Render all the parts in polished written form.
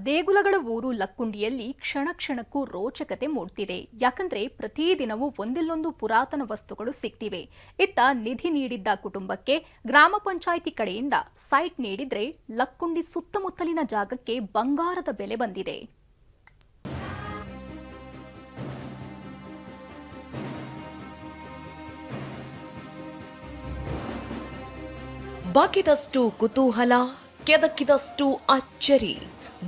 ದೇಗುಲಗಳ ಊರು ಲಕ್ಕುಂಡಿಯಲ್ಲಿ ಕ್ಷಣ ಕ್ಷಣಕ್ಕೂ ರೋಚಕತೆ ಮೂಡ್ತಿದೆ. ಯಾಕಂದ್ರೆ ಪ್ರತಿದಿನವೂ ಒಂದಿಲ್ಲೊಂದು ಪುರಾತನ ವಸ್ತುಗಳು ಸಿಗ್ತಿವೆ. ಇತ್ತ ನಿಧಿ ನೀಡಿದ್ದ ಕುಟುಂಬಕ್ಕೆ ಗ್ರಾಮ ಪಂಚಾಯಿತಿ ಕಡೆಯಿಂದ ಸೈಟ್ ನೀಡಿದ್ರೆ ಲಕ್ಕುಂಡಿ ಸುತ್ತಮುತ್ತಲಿನ ಜಾಗಕ್ಕೆ ಬಂಗಾರದ ಬೆಲೆ ಬಂದಿದೆ. ಬಾಕಿದಷ್ಟು ಕುತೂಹಲ, ಕೆದಕಿದಷ್ಟು ಅಚ್ಚರಿ.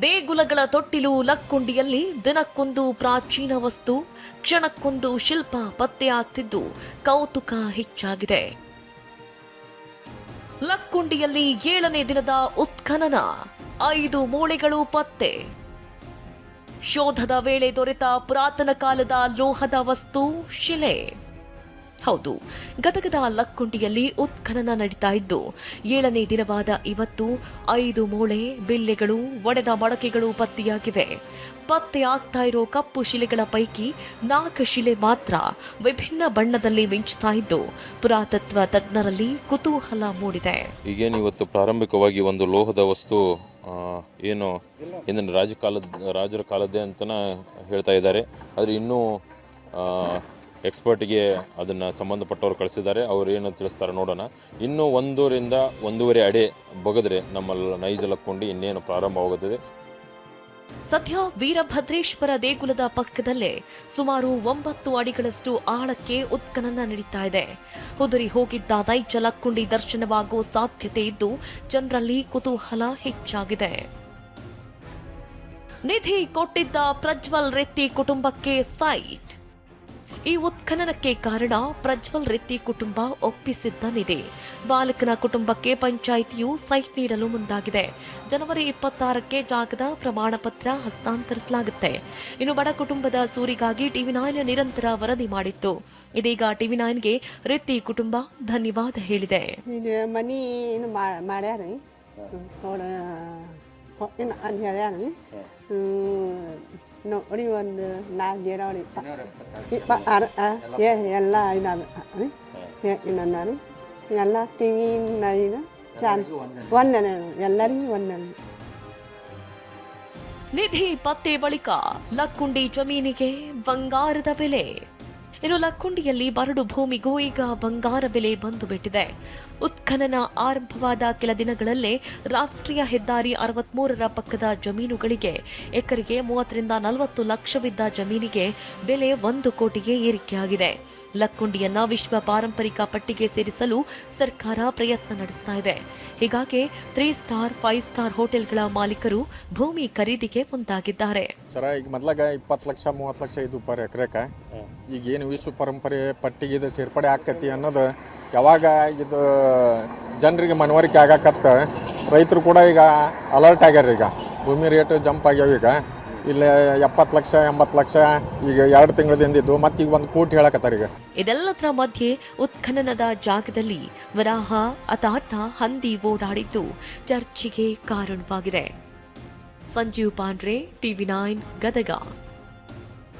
ದೇಗುಲಗಳ ತೊಟ್ಟಿಲು ಲಕ್ಕುಂಡಿಯಲ್ಲಿ ದಿನಕ್ಕೊಂದು ಪ್ರಾಚೀನ ವಸ್ತು, ಕ್ಷಣಕ್ಕೊಂದು ಶಿಲ್ಪ ಪತ್ತೆಯಾಗ್ತಿದ್ದು ಕೌತುಕ ಹೆಚ್ಚಾಗಿದೆ. ಲಕ್ಕುಂಡಿಯಲ್ಲಿ 7ನೇ ದಿನದ ಉತ್ಖನನ, 5 ಮೂಳೆಗಳು ಪತ್ತೆ. ಶೋಧದ ವೇಳೆ ದೊರೆತ ಪುರಾತನ ಕಾಲದ ಲೋಹದ ವಸ್ತು, ಶಿಲೆ. ಹೌದು, ಗದಗದ ಲಕ್ಕುಂಡಿಯಲ್ಲಿ ಉತ್ಖನನ ನಡೀತಾ ಇದ್ದು 7ನೇ ದಿನವಾದ ಇವತ್ತು 5 ಮೂಳೆ, ಬಿಲ್ಲೆಗಳು, ಒಡೆದ ಮಡಕೆಗಳು ಪತ್ತೆಯಾಗಿವೆ. ಪತ್ತೆ ಆಗ್ತಾ ಇರೋ ಕಪ್ಪು ಶಿಲೆಗಳ ಪೈಕಿ 4 ಶಿಲೆ ಮಾತ್ರ ವಿಭಿನ್ನ ಬಣ್ಣದಲ್ಲಿ ಮಿಂಚ್ತಾ ಇದ್ದು ಪುರಾತತ್ವ ತಜ್ಞರಲ್ಲಿ ಕುತೂಹಲ ಮೂಡಿದೆ. ಈಗೇನು ಇವತ್ತು ಪ್ರಾರಂಭಿಕವಾಗಿ ಒಂದು ಲೋಹದ ವಸ್ತು ಏನು ಹಿಂದಿನ ರಾಜರ ಕಾಲದ್ದೇ ಅಂತನ ಹೇಳ್ತಾ ಇದ್ದಾರೆ. ಆದರೆ ಇನ್ನೂ ಎಕ್ಸ್ಪರ್ಟ್ಗೆ ಅದನ್ನು ಸಂಬಂಧಪಟ್ಟವರು ಕಳಿಸಿದ್ದಾರೆ. ಅವರು ಏನು ತಿಳಿಸ್ತಾರೆ ನೋಡೋಣ. ಇನ್ನೂ 1 ರಿಂದ 1.5 ಅಡಿ ಬಗೆದ್ರೆ ನಮ್ಮ ನೈಜ ಲಕ್ಕುಂಡಿ ಇನ್ನೇನು ಪ್ರಾರಂಭವಾಗುತ್ತದೆ. ಸದ್ಯ ವೀರಭದ್ರೇಶ್ವರ ದೇಗುಲದ ಪಕ್ಕದಲ್ಲೇ ಸುಮಾರು 9 ಅಡಿಗಳಷ್ಟು ಆಳಕ್ಕೆ ಉತ್ಖನನ ನಡೀತಾ ಇದೆ. ಉದುರಿ ಹೋಗಿದ್ದ ನೈಜ ಲಕ್ಕುಂಡಿ ದರ್ಶನವಾಗುವ ಸಾಧ್ಯತೆ ಇದ್ದು ಜನರಲ್ಲಿ ಕುತೂಹಲ ಹೆಚ್ಚಾಗಿದೆ. ನಿಧಿ ಕೊಟ್ಟಿದ್ದ ಪ್ರಜ್ವಲ್ ರೆತ್ತಿ ಕುಟುಂಬಕ್ಕೆ ಸೈಟ್. ಈ ಉತ್ಖನನಕ್ಕೆ ಕಾರಣ ಪ್ರಜ್ವಲ್ ರೆತ್ತಿ ಕುಟುಂಬ ಒಪ್ಪಿಸಿದ್ದ ನಿಧಿ. ಬಾಲಕನ ಕುಟುಂಬಕ್ಕೆ ಪಂಚಾಯಿತಿಯು ಸೈಟ್ ನೀಡಲು ಮುಂದಾಗಿದೆ. ಜನವರಿ 26ಕ್ಕೆ ಜಾಗದ ಪ್ರಮಾಣ ಪತ್ರ ಹಸ್ತಾಂತರಿಸಲಾಗುತ್ತೆ. ಇನ್ನು ಬಡ ಕುಟುಂಬದ ಸೂರಿಗಾಗಿ ಟಿವಿ9 ನಿರಂತರ ವರದಿ ಮಾಡಿತ್ತು. ಇದೀಗ ಟಿವಿ9ಗೆ ರೆತ್ತಿ ಕುಟುಂಬ ಧನ್ಯವಾದ ಹೇಳಿದೆ. ಮನಿ ನೋಡಿ ಒಂದು 4 ಜನ ಎಲ್ಲ ಇನ್ನೊಂದು ಎಲ್ಲ ಟಿವಿ ಒಂದನೇ ಎಲ್ಲರಿಗೂ ಒಂದನೇ. ನಿಧಿ ಪತ್ತೆ ಬಳಿಕ ಲಕ್ಕುಂಡಿ ಜಮೀನಿಗೆ ಬಂಗಾರದ ಬೆಲೆ. ಇನ್ನು ಲಕ್ಕುಂಡಿಯಲ್ಲಿ ಬರಡು ಭೂಮಿಗೂ ಈಗ ಬಂಗಾರ ಬೆಲೆ ಬಂದು ಬಿಟ್ಟಿದೆ. ಉತ್ಖನನ ಆರಂಭವಾದ ಕೆಲ ದಿನಗಳಲ್ಲೇ ರಾಷ್ಟ್ರೀಯ ಹೆದ್ದಾರಿ 63ರ ಪಕ್ಕದ ಜಮೀನುಗಳಿಗೆ ಎಕರೆಗೆ 30 ರಿಂದ 40 ಲಕ್ಷವಿದ್ದ ಜಮೀನಿಗೆ ಬೆಲೆ 1 ಕೋಟಿಗೆ ಏರಿಕೆಯಾಗಿದೆ. ಲಕ್ಕುಂಡಿಯನ್ನ ವಿಶ್ವ ಪಾರಂಪರಿಕ ಪಟ್ಟಿಗೆ ಸೇರಿಸಲು ಸರ್ಕಾರ ಪ್ರಯತ್ನ ನಡೆಸ್ತಾ ಇದೆ. ಹೀಗಾಗಿ 3 ಸ್ಟಾರ್ 5 ಸ್ಟಾರ್ ಹೋಟೆಲ್ಗಳ ಮಾಲೀಕರು ಭೂಮಿ ಖರೀದಿಗೆ ಮುಂದಾಗಿದ್ದಾರೆ. ಈಗ ಮೊದಲಾಗ 20 ಲಕ್ಷ 30 ಲಕ್ಷ ಇದು ಪರ್ ಎಕರೆಕ. ಈಗ ಏನು ವಿಶ್ವ ಪರಂಪರೆ ಪಟ್ಟಿಗೆ ಇದು ಸೇರ್ಪಡೆ ಆಕತಿ ಅನ್ನೋದು ಯಾವಾಗ ಇದು ಜನರಿಗೆ ಮನವರಿಕೆ ಆಗಾಕತ್ತ ರೈತರು ಕೂಡ ಈಗ ಅಲರ್ಟ್ ಆಗ್ಯಾರ. ಈಗ ಭೂಮಿ ರೇಟ್ ಜಂಪ್ ಆಗ್ಯಾವ. ಈಗ ಇಲ್ಲಿ 70 ಲಕ್ಷ 80 ಲಕ್ಷ ಈಗ 2 ತಿಂಗಳಿಂದಿದ್ದು ಮತ್ತೆ ಈಗ 1 ಕೋಟಿ ಹೇಳಕತ್ತಾರ. ಈಗ ಇದೆಲ್ಲದರ ಮಧ್ಯೆ ಉತ್ಖನನದ ಜಾಗದಲ್ಲಿ ವರಾಹ ಅಥಾರ್ಥ ಹಂದಿ ಓಡಾಡಿದ್ದು ಚರ್ಚೆಗೆ ಕಾರಣವಾಗಿದೆ. ಸಂಜೀವ್ ಪಾಂಡ್ರೆ, ಟಿವಿ9 ಗದಗ.